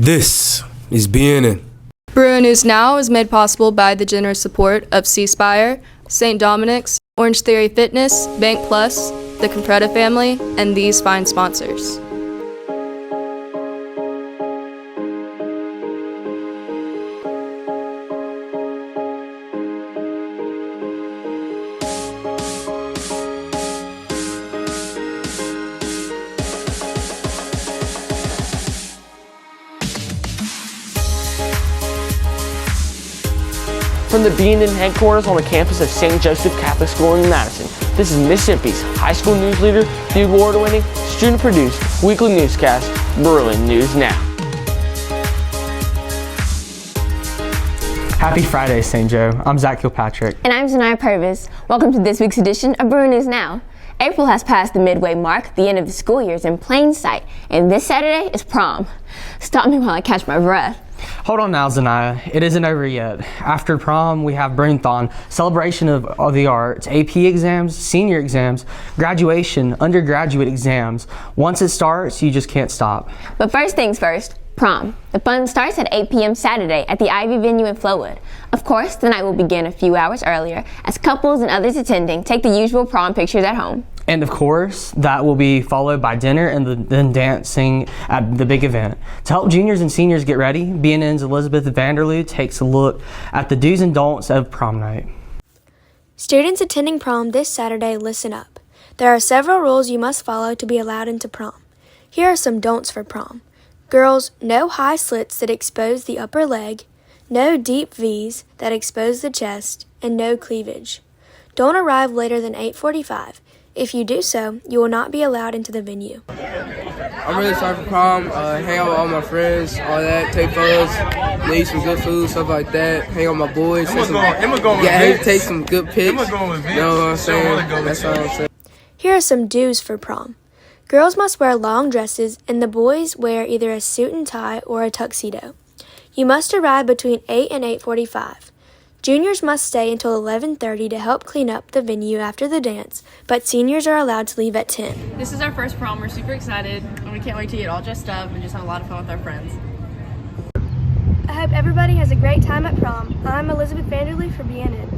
This is BNN. Bruin News Now is made possible by the generous support of C Spire, St. Dominic's, Orange Theory Fitness, Bank Plus, the Compretta family, and these fine sponsors. From the BNN headquarters on the campus of St. Joseph Catholic School in Madison, this is Mississippi's high school news leader, the award-winning, student-produced weekly newscast, Bruin News Now. Happy Friday, St. Joe. I'm Zach Kilpatrick. And I'm Zanaya Purvis. Welcome to this week's edition of Bruin News Now. April has passed the midway mark, the end of the school year is in plain sight, and this Saturday is prom. Stop me while I catch my breath. Hold on now, Zanaya. It isn't over yet. After prom, we have Bruin, celebration of the arts, AP exams, senior exams, graduation, undergraduate exams. Once it starts, you just can't stop. But first things first, prom. The fun starts at 8 p.m. Saturday at the Ivy venue in Flowood. Of course, the night will begin a few hours earlier as couples and others attending take the usual prom pictures at home. And of course, that will be followed by dinner and then dancing at the big event. To help juniors and seniors get ready, BNN's Elizabeth Vanderloo takes a look at the do's and don'ts of prom night. Students attending prom this Saturday, listen up. There are several rules you must follow to be allowed into prom. Here are some don'ts for prom. Girls, no high slits that expose the upper leg, no deep V's that expose the chest, and no cleavage. Don't arrive later than 8:45. If you do so, you will not be allowed into the venue. I'm really excited for prom, hang out with all my friends, all that, take photos, eat some good food, stuff like that, hang out with my boys, take some good pics, you know what I'm saying, that's all I'm saying. Here are some do's for prom. Girls must wear long dresses and the boys wear either a suit and tie or a tuxedo. You must arrive between 8 and 8:45. Juniors must stay until 11:30 to help clean up the venue after the dance, but seniors are allowed to leave at 10. This is our first prom. We're super excited, and we can't wait to get all dressed up and just have a lot of fun with our friends. I hope everybody has a great time at prom. I'm Elizabeth Vanderloo for BNN.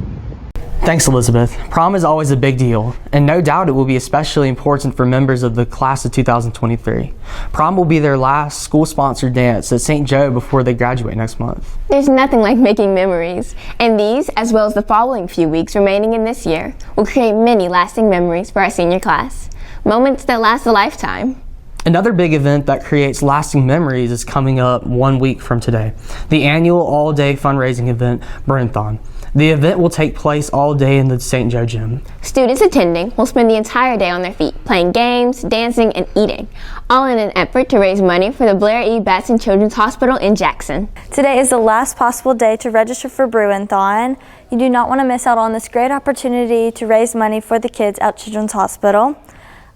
Thanks, Elizabeth. Prom is always a big deal, and no doubt it will be especially important for members of the class of 2023. Prom will be their last school-sponsored dance at St. Joe before they graduate next month. There's nothing like making memories, and these, as well as the following few weeks remaining in this year, will create many lasting memories for our senior class. Moments that last a lifetime. Another big event that creates lasting memories is coming up 1 week from today. The annual all-day fundraising event, Bruin. The event will take place all day in the St. Joe gym. Students attending will spend the entire day on their feet, playing games, dancing, and eating, all in an effort to raise money for the Blair E. Batson Children's Hospital in Jackson. Today is the last possible day to register for Bruin-thon. You do not want to miss out on this great opportunity to raise money for the kids at Children's Hospital.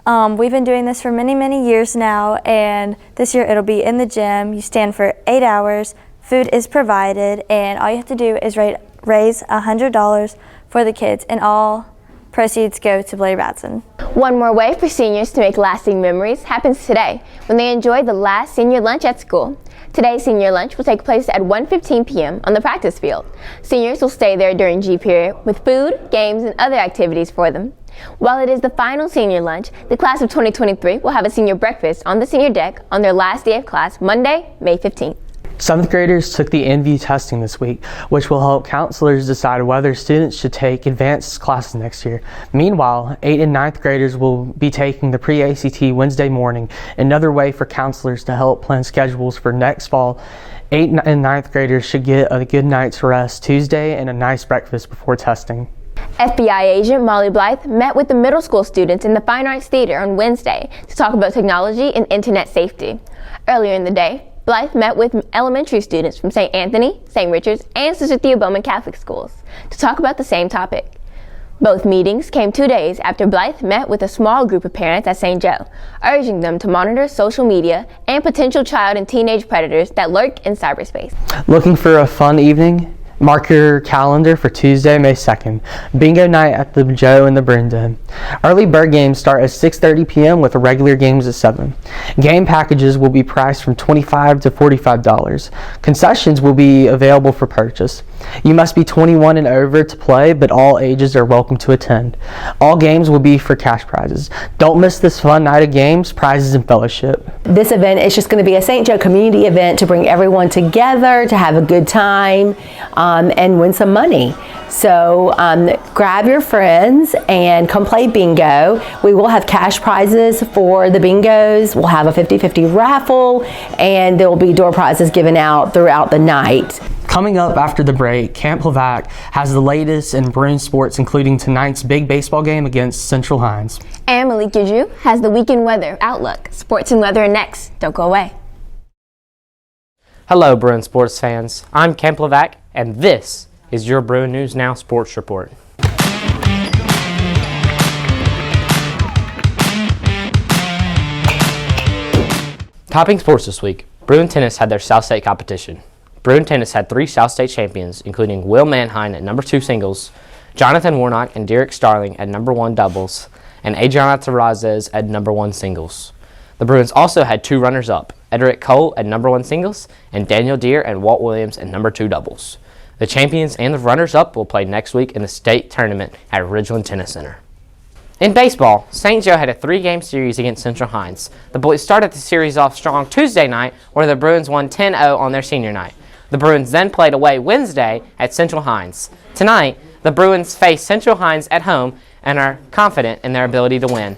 We've been doing this for many, many years now, and this year it'll be in the gym. You stand for 8 hours, food is provided, and all you have to do is raise $100 for the kids, and all proceeds go to Blair Batson. One more way for seniors to make lasting memories happens today when they enjoy the last senior lunch at school. Today's senior lunch will take place at 1:15 p.m. on the practice field. Seniors will stay there during G period with food, games, and other activities for them. While it is the final senior lunch, the class of 2023 will have a senior breakfast on the senior deck on their last day of class, Monday, May 15th. 7th graders took the NView testing this week, which will help counselors decide whether students should take advanced classes next year. Meanwhile, 8th and 9th graders will be taking the pre-ACT Wednesday morning, another way for counselors to help plan schedules for next fall. 8th and 9th graders should get a good night's rest Tuesday and a nice breakfast before testing. FBI agent Molly Blythe met with the middle school students in the Fine Arts Theater on Wednesday to talk about technology and internet safety. Earlier in the day, Blythe met with elementary students from St. Anthony, St. Richard's, and Sister Thea Bowman Catholic schools to talk about the same topic. Both meetings came 2 days after Blythe met with a small group of parents at St. Joe, urging them to monitor social media and potential child and teenage predators that lurk in cyberspace. Looking for a fun evening? Mark your calendar for Tuesday, May 2nd. Bingo night at the Joe and the Bruin Den. Early bird games start at 6:30 p.m. with regular games at 7. Game packages will be priced from $25 to $45. Concessions will be available for purchase. You must be 21 and over to play, but all ages are welcome to attend. All games will be for cash prizes. Don't miss this fun night of games, prizes, and fellowship. This event is just going to be a St. Joe community event to bring everyone together, to have a good time, and win some money. So grab your friends and come play bingo. We will have cash prizes for the bingos. We'll have a 50-50 raffle, and there will be door prizes given out throughout the night. Coming up after the break, Camp Levac has the latest in Bruin sports, including tonight's big baseball game against Central Hines. And Malik Giju has the weekend weather outlook. Sports and weather next. Don't go away. Hello, Bruin sports fans. I'm Camp Levac, and this is your Bruin News Now Sports Report. Topping sports this week, Bruin Tennis had their South State competition. Bruin Tennis had 3 South State champions, including Will Manheim at number 2 singles, Jonathan Warnock and Derek Starling at number 1 doubles, and Adriana Terrazes at number 1 singles. The Bruins also had 2 runners-up, Edric Cole at number 1 singles, and Daniel Deere and Walt Williams at number 2 doubles. The champions and the runners-up will play next week in the state tournament at Ridgeland Tennis Center. In baseball, St. Joe had a 3-game series against Central Hines. The boys started the series off strong Tuesday night, where the Bruins won 10-0 on their senior night. The Bruins then played away Wednesday at Central Hines. Tonight, the Bruins face Central Hines at home and are confident in their ability to win.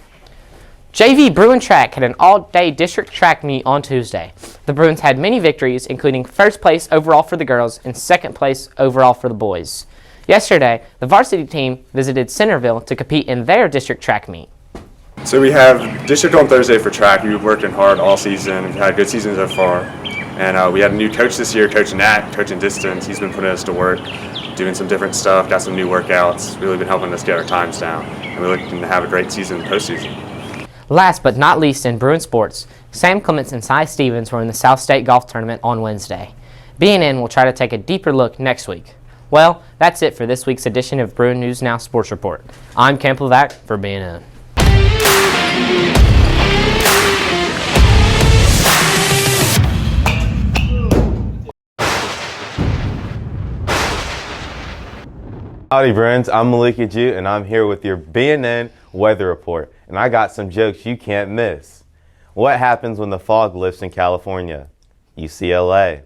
JV Bruin Track had an all-day district track meet on Tuesday. The Bruins had many victories, including first place overall for the girls and second place overall for the boys. Yesterday, the varsity team visited Centerville to compete in their district track meet. So we have district on Thursday for track. We've been working hard all season. We've had a good season so far. And we had a new coach this year, Coach Nat, coaching distance. He's been putting us to work, doing some different stuff, got some new workouts, really been helping us get our times down. And we're looking to have a great season postseason. Last but not least in Bruin sports, Sam Clements and Cy Stevens were in the South State Golf Tournament on Wednesday. BNN will try to take a deeper look next week. Well, that's it for this week's edition of Bruin News Now Sports Report. I'm Camp Levac for BNN. Howdy Bruins, I'm Malik Giju and I'm here with your BNN Weather Report, and I got some jokes you can't miss. What happens when the fog lifts in California? UCLA.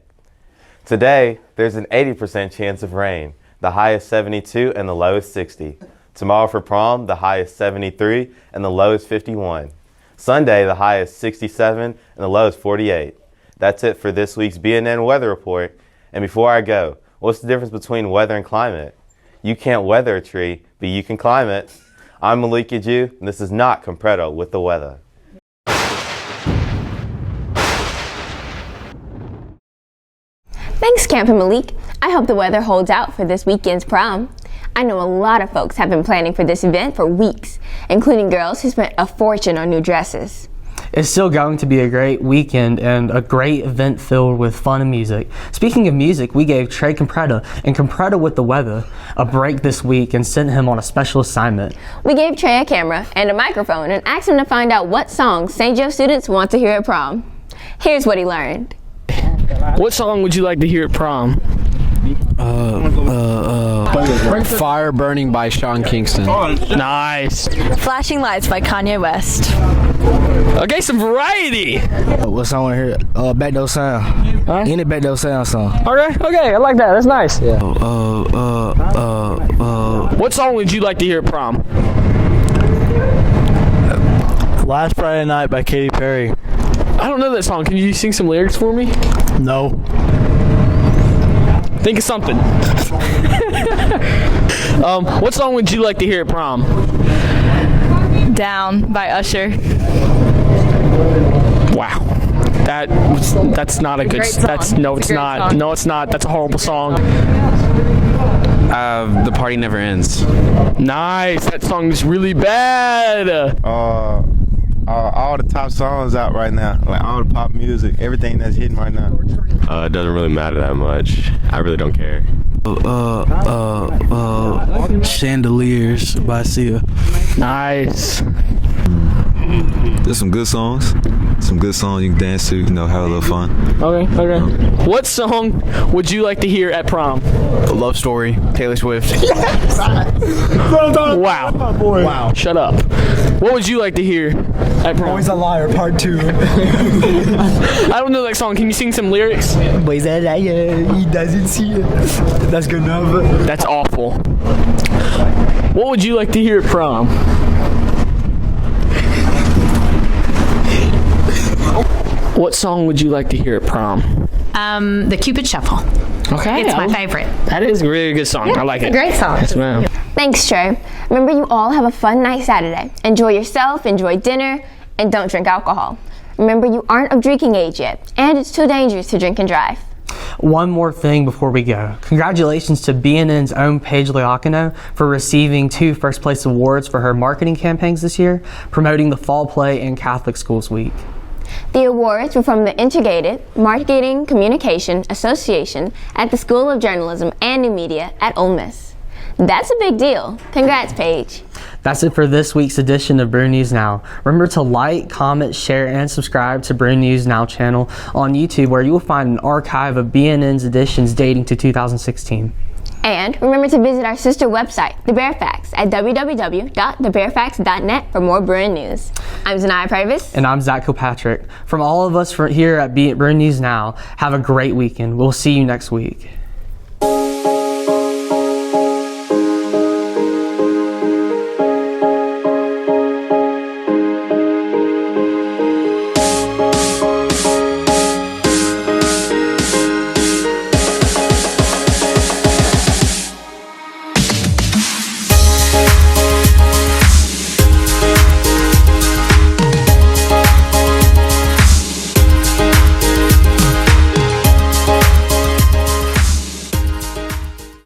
Today, there's an 80% chance of rain, the high is 72 and the low is 60. Tomorrow for prom, the high is 73 and the low is 51. Sunday, the high is 67 and the low is 48. That's it for this week's BNN Weather Report. And before I go, what's the difference between weather and climate? You can't weather a tree, but you can climb it. I'm Malik Giju, and this is not Compredo with the weather. Thanks, Camp and Malik. I hope the weather holds out for this weekend's prom. I know a lot of folks have been planning for this event for weeks, including girls who spent a fortune on new dresses. It's still going to be a great weekend and a great event filled with fun and music. Speaking of music, we gave Trey Compretta and Compretta with the weather a break this week and sent him on a special assignment. We gave Trey a camera and a microphone and asked him to find out what songs St. Joe students want to hear at prom. Here's what he learned. What song would you like to hear at prom? Fire Burning by Sean Kingston. Nice. Flashing Lights by Kanye West. Okay, some variety. What song I want to hear? Back Door Sound. Huh? Any Back Door Sound song. Okay, I like that. That's nice. Yeah. What song would you like to hear at prom? Last Friday Night by Katy Perry. I don't know that song. Can you sing some lyrics for me? No. Think of something. What song would you like to hear at prom? Down by Usher. Wow. That's not a good song. No, it's not. That's a horrible song. The Party Never Ends. Nice. That song is really bad. All the top songs out right now, like all the pop music, everything that's hitting right now. It doesn't really matter that much. I really don't care. Chandeliers by Sia. Nice. There's some good songs. Some good songs you can dance to, have a little fun. Okay. What song would you like to hear at prom? A Love Story, Taylor Swift. Wow. Wow. Shut up. What would you like to hear at prom? Boy's a Liar, Part 2. I don't know that song. Can you sing some lyrics? Boy's a liar, he doesn't see it. That's good enough. That's awful. What would you like to hear at prom? What song would you like to hear at prom? The Cupid Shuffle. Okay. It's my favorite. That is a really good song. I like it. Great song. Yes, ma'am. Thanks, Trey. Remember, you all have a fun night Saturday. Enjoy yourself, enjoy dinner, and don't drink alcohol. Remember, you aren't of drinking age yet, and it's too dangerous to drink and drive. One more thing before we go. Congratulations to BNN's own Paige Liacano for receiving 2 first-place awards for her marketing campaigns this year, promoting the Fall Play and Catholic Schools Week. The awards were from the Integrated Marketing Communication Association at the School of Journalism and New Media at Ole Miss. That's a big deal. Congrats, Paige. That's it for this week's edition of Bruin News Now. Remember to like, comment, share, and subscribe to Bruin News Now channel on YouTube, where you will find an archive of BNN's editions dating to 2016. And remember to visit our sister website, The Bear Facts, at www.thebearfacts.net for more Bruin news. I'm Zanaya Pravis. And I'm Zach Kilpatrick. From all of us here at Bruin News Now, have a great weekend. We'll see you next week.